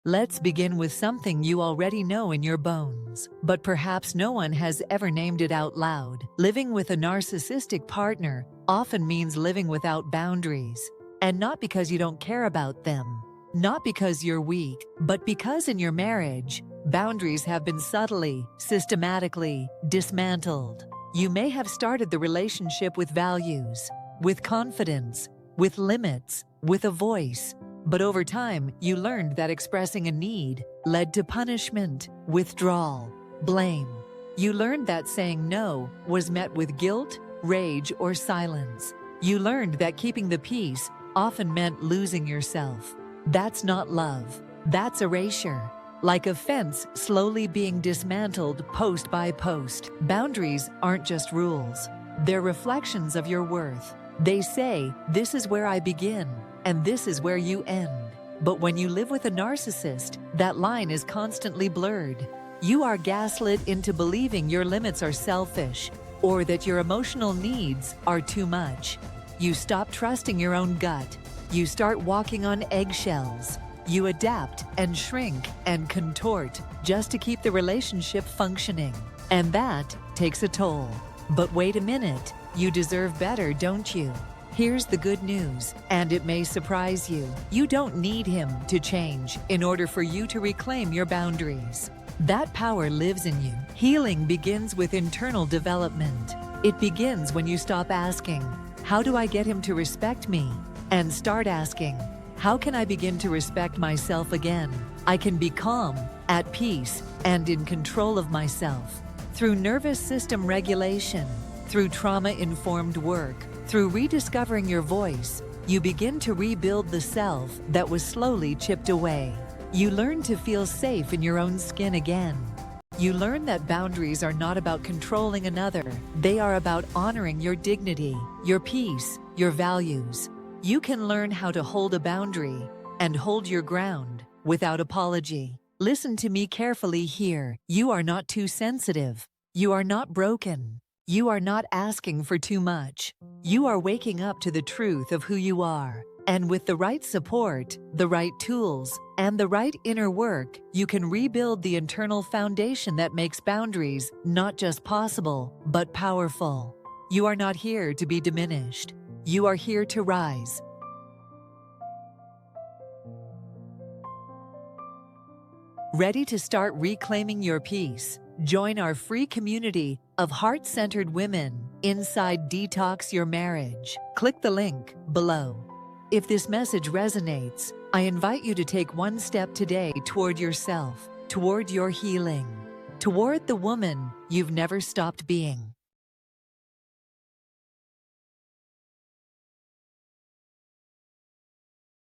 Let's begin with something you already know in your bones, but perhaps no one has ever named it out loud. Living with a narcissistic partner often means living without boundaries, and not because you don't care about them, not because you're weak, but because in your marriage, boundaries have been subtly, systematically dismantled. You may have started the relationship with values, with confidence, with limits, with a voice. But over time, you learned that expressing a need led to punishment, withdrawal, blame. You learned that saying no was met with guilt, rage, or silence. You learned that keeping the peace often meant losing yourself. That's not love. That's erasure. Like a fence slowly being dismantled post by post. Boundaries aren't just rules. They're reflections of your worth. They say, this is where I begin, and this is where you end. But when you live with a narcissist, that line is constantly blurred. You are gaslit into believing your limits are selfish, or that your emotional needs are too much. You stop trusting your own gut. You start walking on eggshells. You adapt and shrink and contort just to keep the relationship functioning. And that takes a toll. But wait a minute, you deserve better, don't you? Here's the good news, and it may surprise you. You don't need him to change in order for you to reclaim your boundaries. That power lives in you. Healing begins with internal development. It begins when you stop asking, how do I get him to respect me? And start asking, how can I begin to respect myself again? I can be calm, at peace, and in control of myself. Through nervous system regulation, through trauma-informed work, through rediscovering your voice, you begin to rebuild the self that was slowly chipped away. You learn to feel safe in your own skin again. You learn that boundaries are not about controlling another. They are about honoring your dignity, your peace, your values. You can learn how to hold a boundary and hold your ground without apology. Listen to me carefully here. You are not too sensitive. You are not broken. You are not asking for too much. You are waking up to the truth of who you are. And with the right support, the right tools, and the right inner work, you can rebuild the internal foundation that makes boundaries not just possible, but powerful. You are not here to be diminished. You are here to rise. Ready to start reclaiming your peace? Join our free community of heart-centered women inside Detox Your Marriage. Click the link below. If this message resonates, I invite you to take one step today toward yourself, toward your healing, toward the woman you've never stopped being.